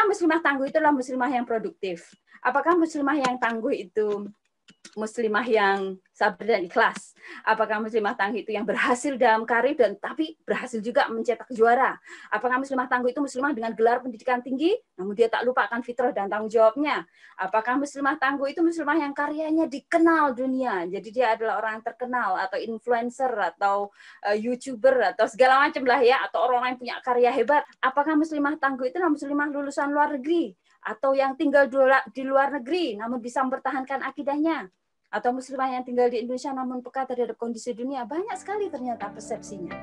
apakah muslimah tangguh itu adalah muslimah yang produktif? Apakah muslimah yang tangguh itu muslimah yang sabar dan ikhlas? Apakah muslimah tangguh itu yang berhasil dalam karir dan tapi berhasil juga mencetak juara? Apakah muslimah tangguh itu muslimah dengan gelar pendidikan tinggi namun dia tak lupa akan fitrah dan tanggung jawabnya? Apakah muslimah tangguh itu muslimah yang karyanya dikenal dunia, jadi dia adalah orang yang terkenal atau influencer atau YouTuber atau segala macam lah ya, atau orang yang punya karya hebat? Apakah muslimah tangguh itu adalah muslimah lulusan luar negeri atau yang tinggal di luar negeri namun bisa mempertahankan akidahnya? Atau muslimah yang tinggal di Indonesia namun peka terhadap kondisi dunia? Banyak sekali ternyata persepsinya.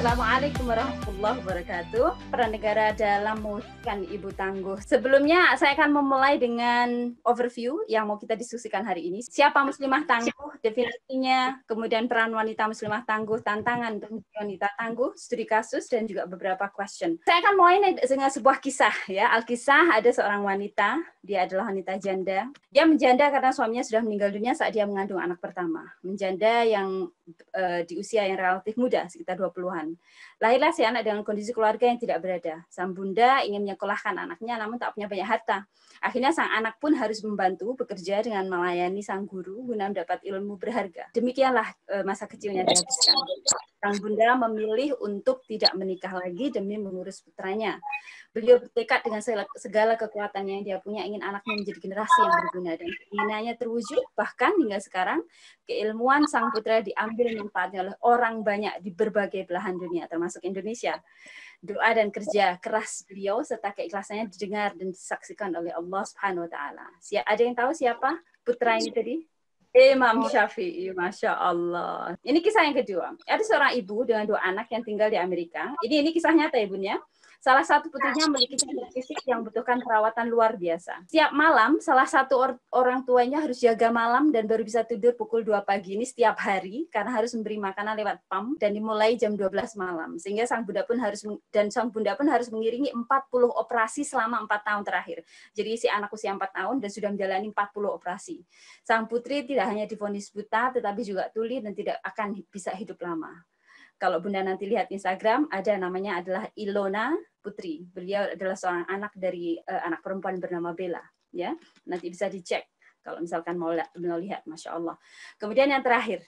Assalamualaikum warahmatullahi wabarakatuh. Peran negara dalam mewujudkan ibu tangguh. Sebelumnya saya akan memulai dengan overview yang mau kita diskusikan hari ini. Siapa muslimah tangguh, definisinya, kemudian peran wanita muslimah tangguh, tantangan untuk wanita tangguh, studi kasus, dan juga beberapa question. Saya akan mulai dengan sebuah kisah ya. Alkisah, ada seorang wanita, dia adalah wanita janda. Dia menjanda karena suaminya sudah meninggal dunia saat dia mengandung anak pertama. Menjanda yang di usia yang relatif muda, sekitar 20-an. Lahirlah si anak dengan kondisi keluarga yang tidak berada. Sang bunda ingin menyekolahkan anaknya namun tak punya banyak harta. Akhirnya sang anak pun harus membantu bekerja dengan melayani sang guru guna mendapat ilmu berharga. Demikianlah masa kecilnya dihabiskan. Sang bunda memilih untuk tidak menikah lagi demi mengurus putranya. Beliau bertekad dengan segala kekuatannya yang dia punya ingin anaknya menjadi generasi yang berguna, dan keinginannya terwujud. Bahkan hingga sekarang keilmuan sang putra diambil manfaatnya oleh orang banyak di berbagai belahan dunia termasuk Indonesia. Doa dan kerja keras beliau serta keikhlasannya didengar dan disaksikan oleh Allah Subhanahu wa taala. Ada yang tahu siapa putra ini tadi? Imam Syafi'i, Masya Allah. Ini kisah yang kedua. Ada seorang ibu dengan 2 anak yang tinggal di Amerika. Ini kisah nyata ya Bunda. Salah satu putrinya memiliki cedera fisik yang membutuhkan perawatan luar biasa. Setiap malam, salah satu orang tuanya harus jaga malam dan baru bisa tidur pukul 2 pagi ini setiap hari karena harus memberi makanan lewat pam dan dimulai jam 12 malam. Sehingga sang bunda pun harus mengiringi 40 operasi selama 4 tahun terakhir. Jadi si anak usia 4 tahun dan sudah menjalani 40 operasi. Sang putri tidak hanya divonis buta tetapi juga tuli dan tidak akan bisa hidup lama. Kalau Bunda nanti lihat Instagram, ada namanya adalah Ilona Putri. Beliau adalah seorang anak dari anak perempuan bernama Bella. Ya, nanti bisa dicek kalau misalkan mau lihat, Masya Allah. Kemudian yang terakhir,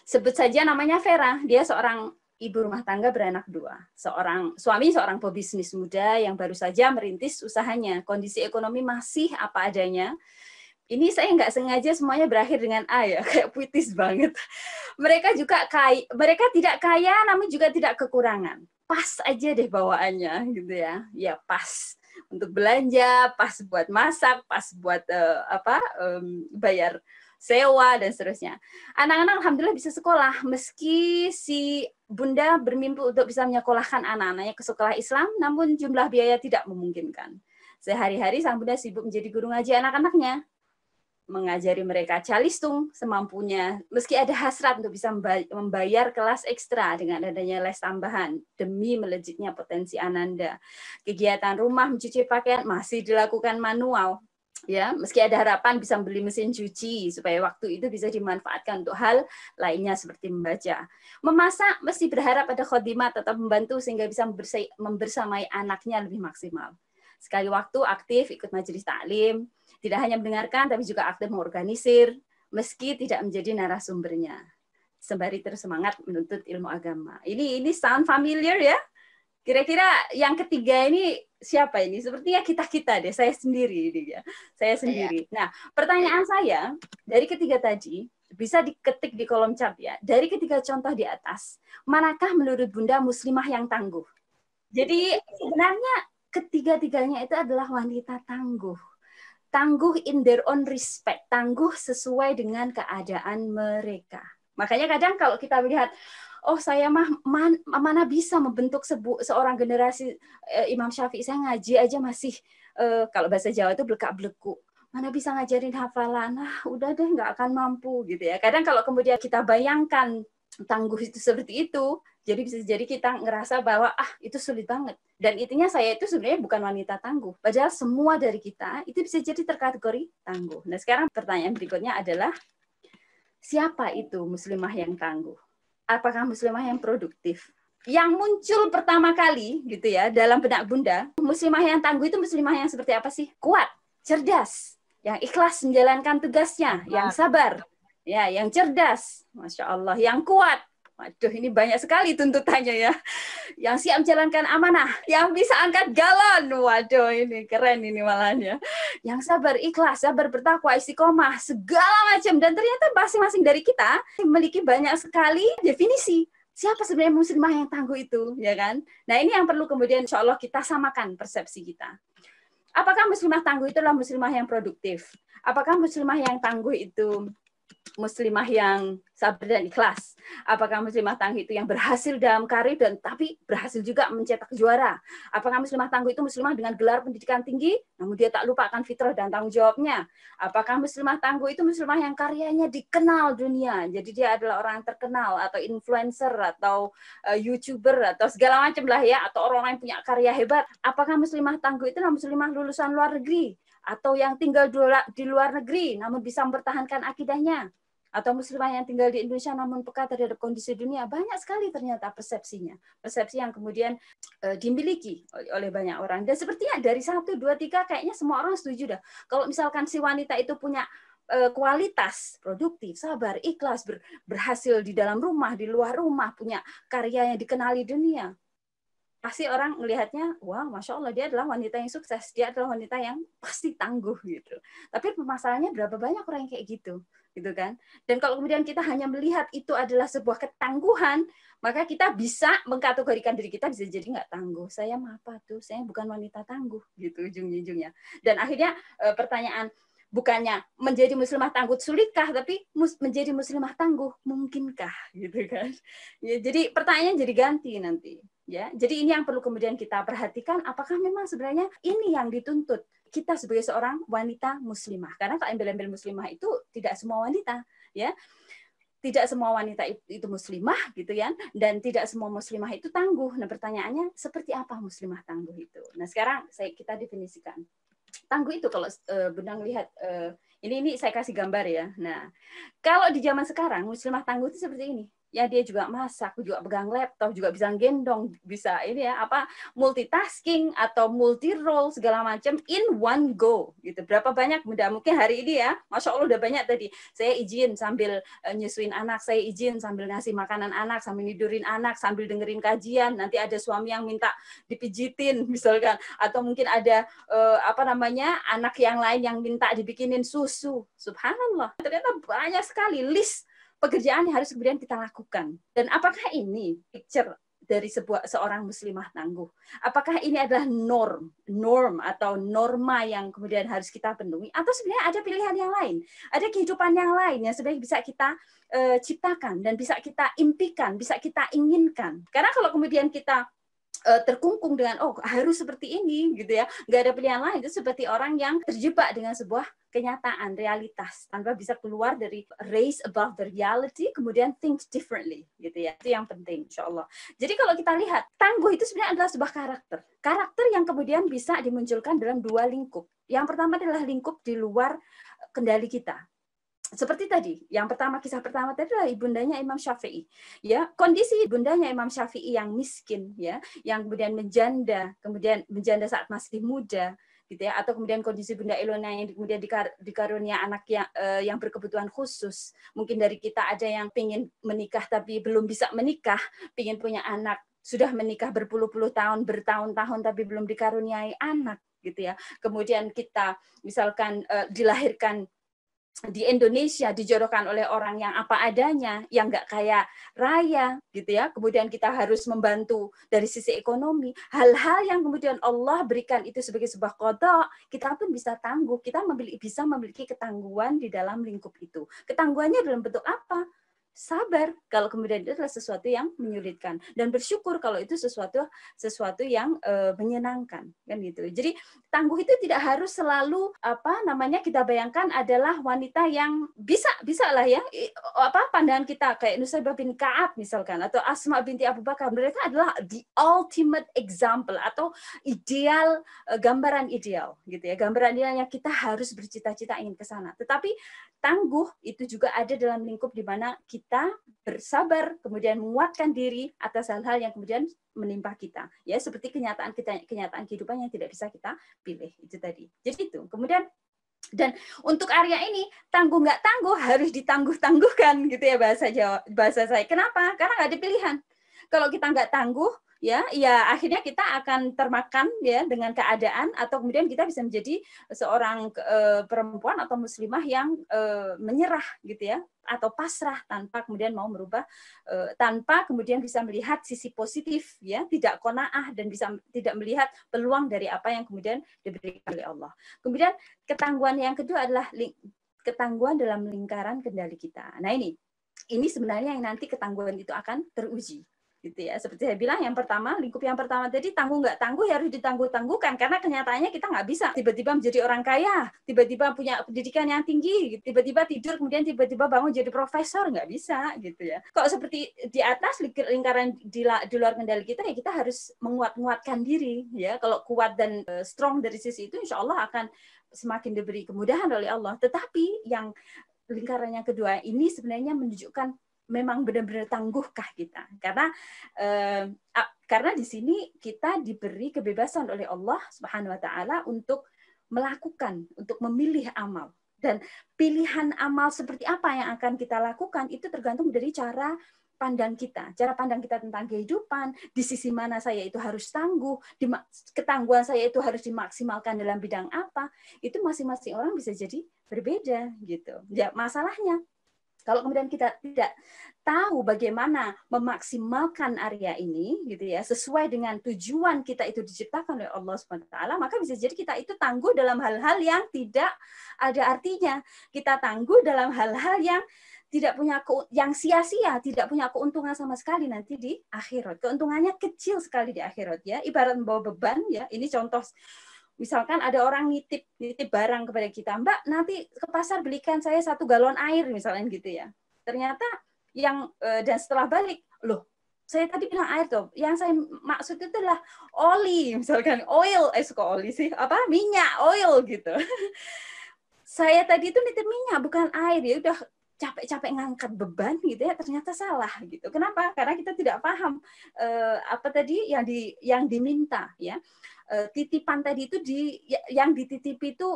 sebut saja namanya Vera. Dia seorang ibu rumah tangga beranak 2. Seorang pebisnis muda yang baru saja merintis usahanya. Kondisi ekonomi masih apa adanya. Ini saya nggak sengaja semuanya berakhir dengan A ya, kayak puitis banget. Mereka tidak kaya, namun juga tidak kekurangan. Pas aja deh bawaannya, gitu ya. Ya pas untuk belanja, pas buat masak, pas buat bayar sewa dan seterusnya. Anak-anak alhamdulillah bisa sekolah, meski si bunda bermimpi untuk bisa menyekolahkan anak-anaknya ke sekolah Islam, namun jumlah biaya tidak memungkinkan. Sehari-hari sang bunda sibuk menjadi guru ngaji anak-anaknya, mengajari mereka calistung semampunya, meski ada hasrat untuk bisa membayar kelas ekstra dengan adanya les tambahan demi melejitnya potensi Ananda. Kegiatan rumah mencuci pakaian masih dilakukan manual, ya, meski ada harapan bisa beli mesin cuci supaya waktu itu bisa dimanfaatkan untuk hal lainnya seperti membaca. Memasak mesti berharap ada khodimat atau membantu sehingga bisa membersamai anaknya lebih maksimal. Sekali waktu aktif ikut majelis taklim, tidak hanya mendengarkan tapi juga aktif mengorganisir meski tidak menjadi narasumbernya. Sembari terus semangat menuntut ilmu agama. Ini sound familiar ya? Kira-kira yang ketiga ini siapa ini? Sepertinya kita deh, saya sendiri ini ya. Saya sendiri. Nah, pertanyaan saya dari ketiga tadi bisa diketik di kolom chat ya. Dari ketiga contoh di atas, manakah menurut Bunda muslimah yang tangguh? Jadi sebenarnya ketiga-tiganya itu adalah wanita tangguh. Tangguh in their own respect, tangguh sesuai dengan keadaan mereka. Makanya kadang kalau kita melihat, oh saya mana bisa membentuk seorang generasi Imam Syafi'i, saya ngaji aja masih, kalau bahasa Jawa itu blekak-bleku. Mana bisa ngajarin hafalan, udah deh nggak akan mampu gitu ya. Kadang kalau kemudian kita bayangkan tangguh itu seperti itu, Jadi bisa jadi kita ngerasa bahwa itu sulit banget. Dan intinya saya itu sebenarnya bukan wanita tangguh. Padahal semua dari kita itu bisa jadi terkategori tangguh. Nah sekarang pertanyaan berikutnya adalah, siapa itu muslimah yang tangguh? Apakah muslimah yang produktif? Yang muncul pertama kali gitu ya dalam benak Bunda, muslimah yang tangguh itu muslimah yang seperti apa sih? Kuat, cerdas, yang ikhlas menjalankan tugasnya, yang sabar, ya, yang cerdas, Masya Allah, yang kuat. Waduh, ini banyak sekali tuntutannya ya. Yang siap menjalankan amanah, yang bisa angkat galon. Waduh, ini keren ini malahnya. Yang sabar, ikhlas, sabar, bertakwa, istiqomah, segala macam. Dan ternyata masing-masing dari kita memiliki banyak sekali definisi. Siapa sebenarnya muslimah yang tangguh itu, ya kan? Nah, ini yang perlu kemudian insya Allah kita samakan persepsi kita. Apakah muslimah tangguh itu adalah muslimah yang produktif? Apakah muslimah yang tangguh itu muslimah yang sabar dan ikhlas? Apakah muslimah tangguh itu yang berhasil dalam karir dan tapi berhasil juga mencetak juara? Apakah muslimah tangguh itu muslimah dengan gelar pendidikan tinggi namun dia tak lupa akan fitrah dan tanggung jawabnya? Apakah muslimah tangguh itu muslimah yang karyanya dikenal dunia, jadi dia adalah orang yang terkenal atau influencer atau YouTuber atau segala macam lah ya, atau orang-orang yang punya karya hebat? Apakah muslimah tangguh itu muslimah lulusan luar negeri atau yang tinggal di luar negeri namun bisa mempertahankan akidahnya? Atau muslimah yang tinggal di Indonesia namun peka terhadap kondisi dunia? Banyak sekali ternyata persepsinya. Persepsi yang kemudian dimiliki oleh banyak orang. Dan sepertinya dari 1, 2, 3 kayaknya semua orang setuju dah. Kalau misalkan si wanita itu punya kualitas, produktif, sabar, ikhlas, berhasil di dalam rumah, di luar rumah, punya karya yang dikenali dunia, pasti orang melihatnya, wah, Masya Allah, dia adalah wanita yang sukses, dia adalah wanita yang pasti tangguh gitu. Tapi permasalahannya berapa banyak orang yang kayak gitu kan? Dan kalau kemudian kita hanya melihat itu adalah sebuah ketangguhan, maka kita bisa mengkategorikan diri kita bisa jadi nggak tangguh. Saya apa tuh? Saya bukan wanita tangguh gitu ujung-ujungnya. Dan akhirnya pertanyaan, bukannya menjadi muslimah tangguh sulitkah, tapi menjadi muslimah tangguh mungkinkah gitu kan? Ya, jadi pertanyaan jadi ganti nanti. Ya, jadi ini yang perlu kemudian kita perhatikan, apakah memang sebenarnya ini yang dituntut kita sebagai seorang wanita muslimah? Karena kalau embel-embel muslimah itu tidak semua wanita, ya, tidak semua wanita itu muslimah gitu ya, dan tidak semua muslimah itu tangguh. Nah, pertanyaannya seperti apa muslimah tangguh itu? Nah, sekarang kita definisikan. Tangguh itu kalau Bunda lihat ini saya kasih gambar ya. Nah, kalau di zaman sekarang muslimah tangguh itu seperti ini. Ya, dia juga masak, juga pegang laptop, juga bisa gendong, bisa ini ya multitasking atau multi role segala macam in one go gitu. Berapa banyak Bunda mungkin hari ini ya, Masya Allah udah banyak tadi. Saya izin sambil nyusuin anak, saya izin sambil ngasih makanan anak, sambil nidurin anak, sambil dengerin kajian. Nanti ada suami yang minta dipijitin misalkan, atau mungkin ada anak yang lain yang minta dibikinin susu. Subhanallah, ternyata banyak sekali list pekerjaan yang harus kemudian kita lakukan. Dan apakah ini picture dari seorang muslimah tangguh? Apakah ini adalah norm atau norma yang kemudian harus kita penuhi? Atau sebenarnya ada pilihan yang lain? Ada kehidupan yang lain yang sebenarnya bisa kita ciptakan dan bisa kita impikan, bisa kita inginkan. Karena kalau kemudian kita terkungkung dengan harus seperti ini gitu ya, nggak ada pilihan lain, itu seperti orang yang terjebak dengan sebuah kenyataan, realitas, tanpa bisa keluar dari raise above the reality, kemudian think differently gitu ya. Itu yang penting insya Allah. Jadi kalau kita lihat, tangguh itu sebenarnya adalah sebuah karakter yang kemudian bisa dimunculkan dalam 2 lingkup. Yang pertama adalah lingkup di luar kendali kita. Seperti tadi, yang pertama, kisah pertama tadi adalah ibundanya Imam Syafi'i. Ya, kondisi ibundanya Imam Syafi'i yang miskin, ya, yang kemudian menjanda saat masih muda, gitu ya, atau kemudian kondisi Bunda Ilona yang kemudian dikarunia anak yang berkebutuhan khusus. Mungkin dari kita ada yang ingin menikah tapi belum bisa menikah, ingin punya anak, sudah menikah berpuluh-puluh tahun, bertahun-tahun tapi belum dikaruniai anak, gitu ya. Kemudian kita misalkan dilahirkan di Indonesia, dijodohkan oleh orang yang apa adanya, yang nggak kaya raya, gitu ya. Kemudian kita harus membantu dari sisi ekonomi. Hal-hal yang kemudian Allah berikan itu sebagai sebuah qada, kita pun bisa tangguh. Kita bisa memiliki ketangguhan di dalam lingkup itu. Ketangguhannya dalam bentuk apa? sabar kalau kemudian itu adalah sesuatu yang menyulitkan, dan bersyukur kalau itu sesuatu yang menyenangkan, kan gitu. Jadi tangguh itu tidak harus selalu kita bayangkan adalah wanita yang bisa lah ya, pandangan kita kayak Nusaybah bin Ka'ab misalkan, atau Asma binti Abu Bakar, mereka adalah the ultimate example atau ideal, gambaran ideal gitu ya, gambaran idealnya kita harus bercita-cita ingin ke sana. Tetapi tangguh itu juga ada dalam lingkup di mana kita bersabar, kemudian menguatkan diri atas hal-hal yang kemudian menimpa kita, ya, seperti kenyataan kehidupan yang tidak bisa kita pilih itu tadi. Jadi itu kemudian, dan untuk area ini tangguh nggak tangguh harus ditangguh-tangguhkan gitu ya, bahasa saya. Kenapa? Karena nggak ada pilihan. Kalau kita nggak tangguh, ya akhirnya kita akan termakan ya dengan keadaan, atau kemudian kita bisa menjadi seorang perempuan atau muslimah yang menyerah gitu ya, atau pasrah tanpa kemudian mau merubah, tanpa kemudian bisa melihat sisi positif ya, tidak qanaah dan tidak melihat peluang dari apa yang kemudian diberikan oleh Allah. Kemudian ketangguhan yang kedua adalah ketangguhan dalam lingkaran kendali kita. Nah ini sebenarnya yang nanti ketangguhan itu akan teruji. Gitu ya, seperti saya bilang yang pertama, lingkup yang pertama tadi, tangguh nggak tangguh ya harus ditangguh-tangguhkan, karena kenyataannya kita nggak bisa tiba-tiba menjadi orang kaya, tiba-tiba punya pendidikan yang tinggi, tiba-tiba tidur kemudian tiba-tiba bangun jadi profesor, nggak bisa gitu ya. Kalau seperti di atas lingkaran di luar kendali kita, ya kita harus menguatkan diri ya. Kalau kuat dan strong dari sisi itu, insya Allah akan semakin diberi kemudahan oleh Allah. Tetapi yang lingkaran yang kedua ini sebenarnya menunjukkan memang benar-benar tangguhkah kita, karena di sini kita diberi kebebasan oleh Allah Subhanahu Wa Taala untuk melakukan, untuk memilih amal, dan pilihan amal seperti apa yang akan kita lakukan itu tergantung dari cara pandang kita tentang kehidupan, di sisi mana saya itu harus tangguh, ketangguhan saya itu harus dimaksimalkan dalam bidang apa, itu masing-masing orang bisa jadi berbeda gitu. Ya, masalahnya kalau kemudian kita tidak tahu bagaimana memaksimalkan area ini, gitu ya, sesuai dengan tujuan kita itu diciptakan oleh Allah Subhanahu Wa Taala, maka bisa jadi kita itu tangguh dalam hal-hal yang tidak ada artinya. Kita tangguh dalam hal-hal yang tidak punya yang sia-sia, tidak punya keuntungan sama sekali nanti di akhirat. Keuntungannya kecil sekali di akhirat ya. Ibarat membawa beban ya. Ini contoh. Misalkan ada orang nitip barang kepada kita, Mbak, nanti ke pasar belikan saya 1 galon air, misalnya gitu ya. Ternyata dan setelah balik, loh, saya tadi bilang air tuh, yang saya maksud itu adalah oli, misalkan oil, suka oli sih, minyak, oil gitu. Saya tadi itu nitip minyak, bukan air, ya udah capek-capek ngangkat beban gitu ya, ternyata salah gitu. Kenapa? Karena kita tidak paham apa tadi yang diminta ya. Titipan tadi itu yang dititipi itu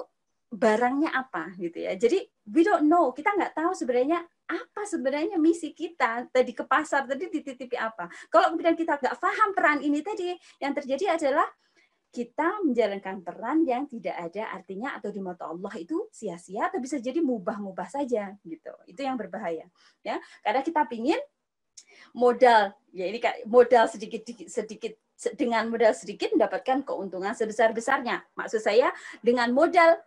barangnya apa gitu ya. Jadi we don't know, kita nggak tahu sebenarnya apa sebenarnya misi kita tadi ke pasar tadi dititipi apa. Kalau kemudian kita nggak paham peran ini tadi, yang terjadi adalah kita menjalankan peran yang tidak ada artinya, atau di mata Allah itu sia-sia, atau bisa jadi mubah-mubah saja gitu. Itu yang berbahaya ya. Karena kita pingin modal, ya ini modal sedikit dengan modal sedikit mendapatkan keuntungan sebesar-besarnya. Maksud saya dengan modal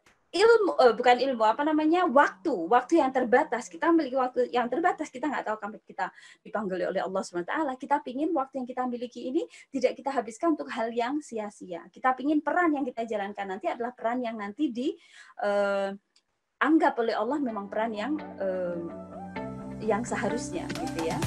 waktu yang terbatas. Kita memiliki waktu yang terbatas, kita nggak tahu kapan kita dipanggil oleh Allah SWT. Kita pingin waktu yang kita miliki ini tidak kita habiskan untuk hal yang sia-sia. Kita pingin peran yang kita jalankan nanti adalah peran yang nanti dianggap oleh Allah memang peran yang seharusnya gitu ya.